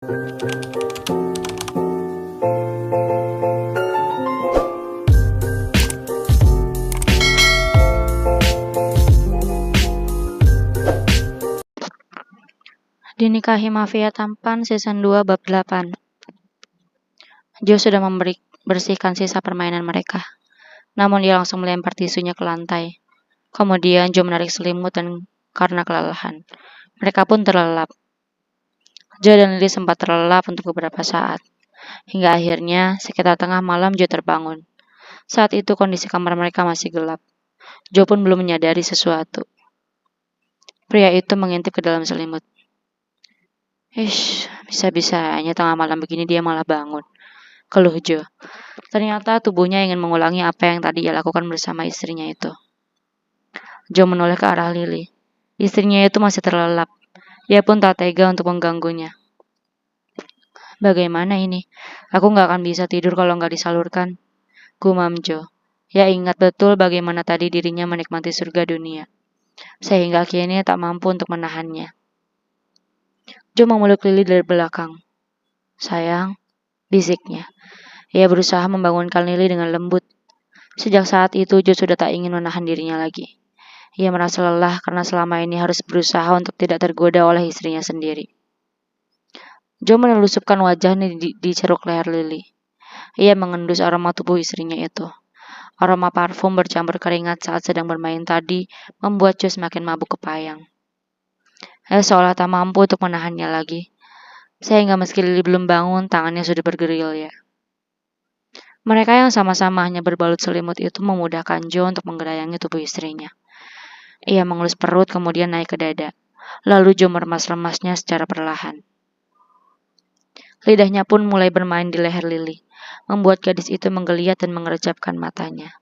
Dinikahi Mafia Tampan Season 2 Bab 8. Joe sudah membersihkan sisa permainan mereka. Namun dia langsung melempar tisunya ke lantai. Kemudian Joe menarik selimut dan karena kelelahan. Mereka pun terlelap. Joe dan Lily sempat terlelap untuk beberapa saat. Hingga akhirnya sekitar tengah malam Joe terbangun. Saat itu kondisi kamar mereka masih gelap. Joe pun belum menyadari sesuatu. Pria itu mengintip ke dalam selimut. Bisa-bisanya tengah malam begini dia malah bangun, keluh Joe. Ternyata tubuhnya ingin mengulangi apa yang tadi ia lakukan bersama istrinya itu. Joe menoleh ke arah Lily. Istrinya itu masih terlelap. Ia pun tak tega untuk mengganggunya. Bagaimana ini? Aku gak akan bisa tidur kalau gak disalurkan, gumam Joe. Ia ingat betul bagaimana tadi dirinya menikmati surga dunia, sehingga kini tak mampu untuk menahannya. Joe memeluk Lily dari belakang. Sayang, bisiknya. Ia berusaha membangunkan Lily dengan lembut. Sejak saat itu, Joe sudah tak ingin menahan dirinya lagi. Ia merasa lelah karena selama ini harus berusaha untuk tidak tergoda oleh istrinya sendiri. Joe menelusupkan wajahnya di ceruk leher Lily. Ia mengendus aroma tubuh istrinya itu. Aroma parfum bercampur keringat saat sedang bermain tadi membuat Joe semakin mabuk kepayang. Ia seolah tak mampu untuk menahannya lagi. Sehingga meski Lily belum bangun, tangannya sudah bergerilya. Mereka yang sama-sama hanya berbalut selimut itu memudahkan Joe untuk menggerayangi tubuh istrinya. Ia mengelus perut kemudian naik ke dada. Lalu Joe meremas-remasnya secara perlahan. Lidahnya pun mulai bermain di leher Lily, membuat gadis itu menggeliat dan mengerjapkan matanya.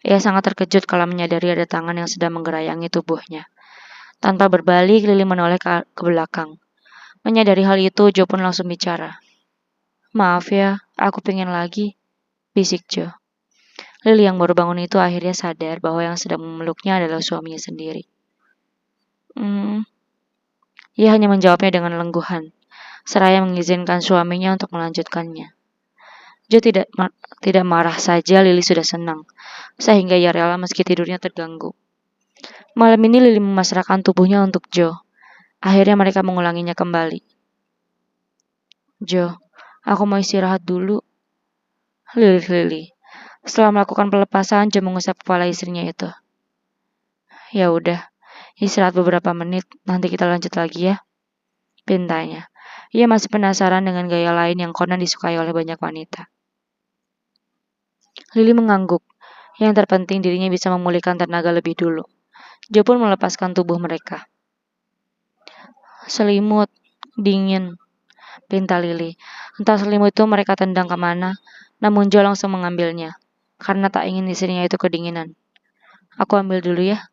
Ia sangat terkejut kalau menyadari ada tangan yang sedang menggerayangi tubuhnya. Tanpa berbalik, Lily menoleh ke belakang. Menyadari hal itu, Joe pun langsung bicara. Maaf ya, aku pengen lagi, bisik Joe. Lily yang baru bangun itu akhirnya sadar bahwa yang sedang memeluknya adalah suaminya sendiri. Ia hanya menjawabnya dengan lengguhan, seraya mengizinkan suaminya untuk melanjutkannya. Joe tidak marah saja, Lily sudah senang, sehingga ia rela meski tidurnya terganggu. Malam ini Lily memasrahkan tubuhnya untuk Joe. Akhirnya mereka mengulanginya kembali. Joe, aku mau istirahat dulu. Lily. Setelah melakukan pelepasan, Joe mengusap kepala istrinya itu. Ya udah, istirahat beberapa menit, nanti kita lanjut lagi ya, pintanya. Ia masih penasaran dengan gaya lain yang konon disukai oleh banyak wanita. Lily mengangguk. Yang terpenting dirinya bisa memulihkan tenaga lebih dulu. Joe pun melepaskan tubuh mereka. Selimut, dingin, pinta Lily. Entah selimut itu mereka tendang kemana, namun Joe langsung mengambilnya, karena tak ingin istrinya itu kedinginan. Aku ambil dulu ya,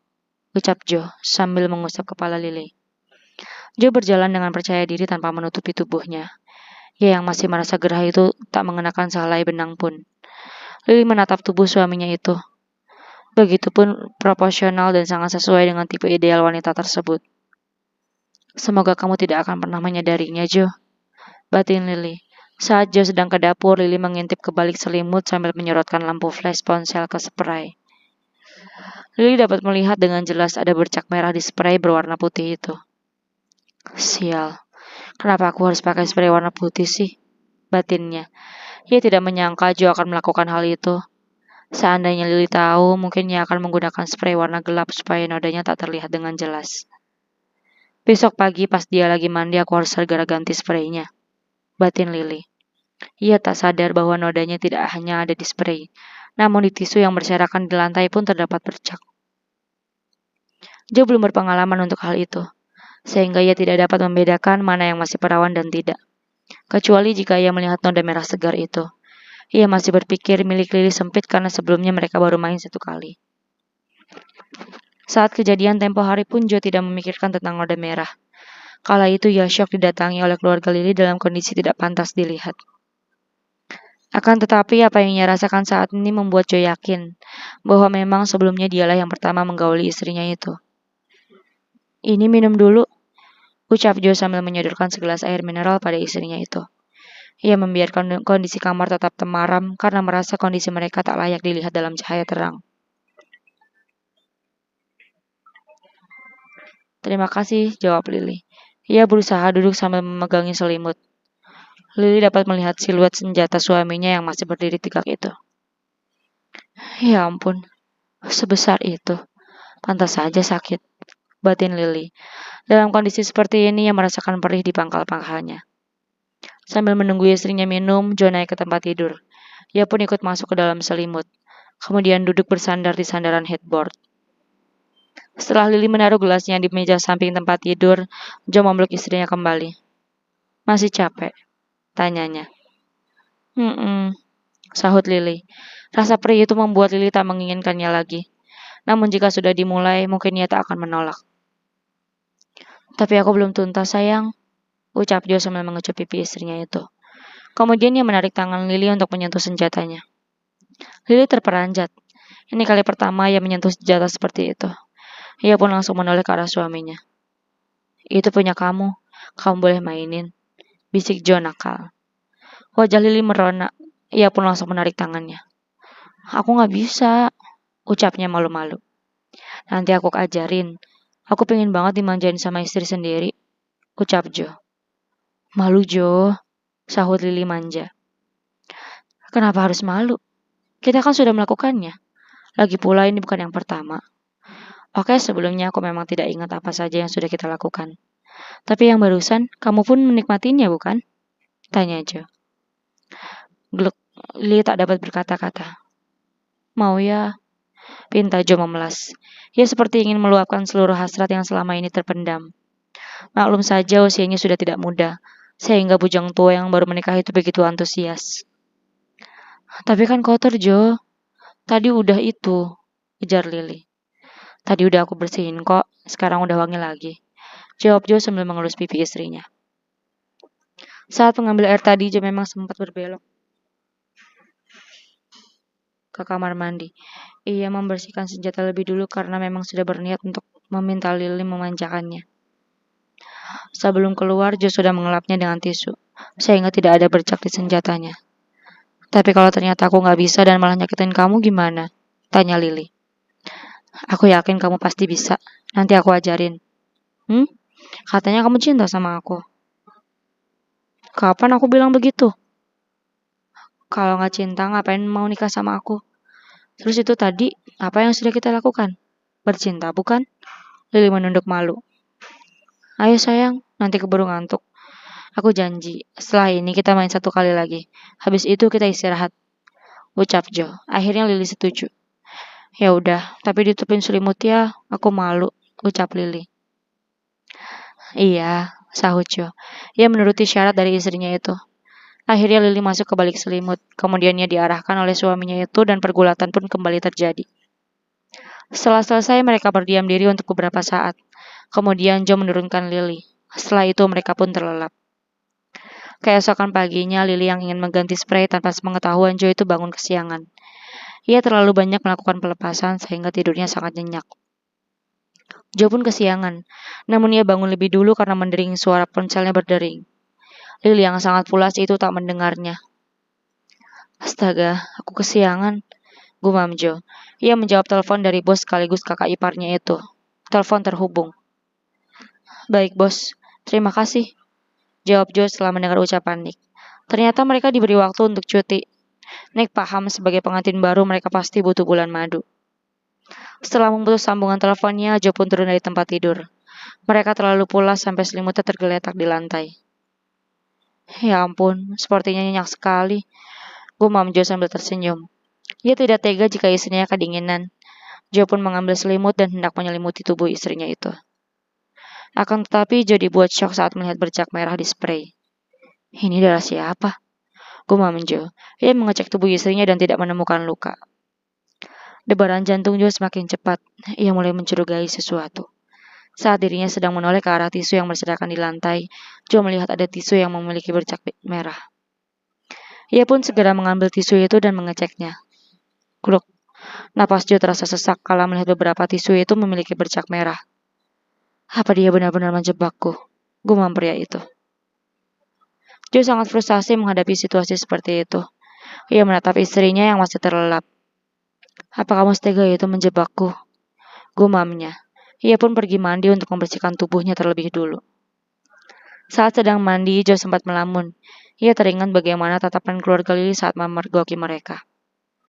ucap Joe sambil mengusap kepala Lily. Joe berjalan dengan percaya diri tanpa menutupi tubuhnya. Ia yang masih merasa gerah itu tak mengenakan sehelai benang pun. Lily menatap tubuh suaminya itu. Begitupun proporsional dan sangat sesuai dengan tipe ideal wanita tersebut. Semoga kamu tidak akan pernah menyadarinya, Joe, batin Lily. Saat Joe sedang ke dapur, Lily mengintip ke balik selimut sambil menyorotkan lampu flash ponsel ke spray. Lily dapat melihat dengan jelas ada bercak merah di spray berwarna putih itu. Sial, kenapa aku harus pakai spray warna putih sih? Batinnya. Ia tidak menyangka Joe akan melakukan hal itu. Seandainya Lily tahu, mungkin ia akan menggunakan spray warna gelap supaya nodanya tak terlihat dengan jelas. Besok pagi pas dia lagi mandi aku harus segera ganti spraynya, batin Lily. Ia tak sadar bahwa nodanya tidak hanya ada di spray, namun di tisu yang berserakan di lantai pun terdapat bercak. Joe belum berpengalaman untuk hal itu, sehingga ia tidak dapat membedakan mana yang masih perawan dan tidak. Kecuali jika ia melihat noda merah segar itu. Ia masih berpikir milik Lily sempit karena sebelumnya mereka baru main satu kali. Saat kejadian tempo hari pun Joe tidak memikirkan tentang noda merah. Kala itu ia syok didatangi oleh keluarga Lily dalam kondisi tidak pantas dilihat. Akan tetapi apa yang ia rasakan saat ini membuat Joe yakin bahwa memang sebelumnya dialah yang pertama menggauli istrinya itu. Ini minum dulu, ucap Joe sambil menyodorkan segelas air mineral pada istrinya itu. Ia membiarkan kondisi kamar tetap temaram karena merasa kondisi mereka tak layak dilihat dalam cahaya terang. Terima kasih, jawab Lily. Ia berusaha duduk sambil memegangi selimut. Lily dapat melihat siluet senjata suaminya yang masih berdiri tegak itu. Ya ampun, sebesar itu. Pantas saja sakit, batin Lily. Dalam kondisi seperti ini, ia merasakan perih di pangkal-pangkalnya. Sambil menunggu istrinya minum, Joe naik ke tempat tidur. Ia pun ikut masuk ke dalam selimut. Kemudian duduk bersandar di sandaran headboard. Setelah Lily menaruh gelasnya di meja samping tempat tidur, Joe memeluk istrinya kembali. Masih capek? Tanyanya. Sahut Lily. Rasa perih itu membuat Lily tak menginginkannya lagi. Namun jika sudah dimulai, mungkin ia tak akan menolak. Tapi aku belum tuntas, sayang, ucap Joe sambil mengecup pipi istrinya itu. Kemudian ia menarik tangan Lily untuk menyentuh senjatanya. Lily terperanjat. Ini kali pertama ia menyentuh senjata seperti itu. Ia pun langsung menoleh ke arah suaminya. Itu punya kamu. Kamu boleh mainin, bisik Joe nakal. Wajah Lily merona. Ia pun langsung menarik tangannya. Aku gak bisa, ucapnya malu-malu. Nanti aku ajarin. Aku pengen banget dimanjain sama istri sendiri, ucap Joe. Malu Joe, sahut Lily manja. Kenapa harus malu? Kita kan sudah melakukannya. Lagi pula ini bukan yang pertama. Oke, sebelumnya aku memang tidak ingat apa saja yang sudah kita lakukan. Tapi yang barusan, kamu pun menikmatinya bukan? Tanya Joe. Gluk, Lily tak dapat berkata-kata. Mau ya, pinta Joe memelas. Ia seperti ingin meluapkan seluruh hasrat yang selama ini terpendam. Maklum saja usianya sudah tidak muda, sehingga bujang tua yang baru menikah itu begitu antusias. Tapi kan kotor, Joe. Tadi udah itu, ujar Lily. Tadi udah aku bersihin kok, sekarang udah wangi lagi. Jawab Joe sambil mengelus pipi istrinya. Saat mengambil air tadi, Joe memang sempat berbelok ke kamar mandi. Ia membersihkan senjata lebih dulu karena memang sudah berniat untuk meminta Lily memanjakannya. Sebelum keluar, Joe sudah mengelapnya dengan tisu, sehingga tidak ada bercak di senjatanya. Tapi kalau ternyata aku nggak bisa dan malah nyakitin kamu gimana? Tanya Lily. Aku yakin kamu pasti bisa. Nanti aku ajarin. Katanya kamu cinta sama aku. Kapan aku bilang begitu? Kalau nggak cinta, ngapain mau nikah sama aku? Terus itu tadi, apa yang sudah kita lakukan? Bercinta, bukan? Lily menunduk malu. Ayo sayang, nanti keburu ngantuk. Aku janji, setelah ini kita main satu kali lagi. Habis itu kita istirahat. Ucap Joe. Akhirnya Lily setuju. Ya udah, tapi ditutupin selimut ya, aku malu. Ucap Lily. Iya, sahut Joe. Ia menuruti syarat dari istrinya itu. Akhirnya Lily masuk ke balik selimut. Kemudian ia diarahkan oleh suaminya itu dan pergulatan pun kembali terjadi. Setelah selesai mereka berdiam diri untuk beberapa saat. Kemudian Joe menurunkan Lily. Setelah itu mereka pun terlelap. Keesokan paginya Lily yang ingin mengganti spray tanpa sepengetahuan Joe itu bangun kesiangan. Ia terlalu banyak melakukan pelepasan sehingga tidurnya sangat nyenyak. Joe pun kesiangan. Namun ia bangun lebih dulu karena mendering suara ponselnya berdering. Lily yang sangat pulas itu tak mendengarnya. Astaga, aku kesiangan, gumam Joe. Ia menjawab telepon dari bos sekaligus kakak iparnya itu. Telepon terhubung. Baik bos, terima kasih, jawab Joe setelah mendengar ucapan Nick. Ternyata mereka diberi waktu untuk cuti. Nick paham sebagai pengantin baru mereka pasti butuh bulan madu. Setelah memutus sambungan teleponnya, Joe pun turun dari tempat tidur. Mereka terlalu pulas sampai selimutnya tergeletak di lantai. Ya ampun, sepertinya nyenyak sekali, gumam Joe sambil tersenyum. Ia tidak tega jika istrinya kedinginan. Joe pun mengambil selimut dan hendak menyelimuti tubuh istrinya itu. Akan tetapi Joe dibuat syok saat melihat bercak merah di spray. Ini darah siapa? Gumam Joe. Ia mengecek tubuh istrinya dan tidak menemukan luka. Debaran jantung Joe semakin cepat. Ia mulai mencurigai sesuatu. Saat dirinya sedang menoleh ke arah tisu yang berserakan di lantai, Joe melihat ada tisu yang memiliki bercak merah. Ia pun segera mengambil tisu itu dan mengeceknya. Gluk. Napas Joe terasa sesak kala melihat beberapa tisu itu memiliki bercak merah. Apa dia benar-benar menjebakku? Gumam pria itu. Joe sangat frustasi menghadapi situasi seperti itu. Ia menatap istrinya yang masih terlelap. Apa kamu setega itu menjebakku? Gumamnya. Ia pun pergi mandi untuk membersihkan tubuhnya terlebih dulu. Saat sedang mandi, Joe sempat melamun. Ia teringat bagaimana tatapan keluarga Lily saat memergoki mereka.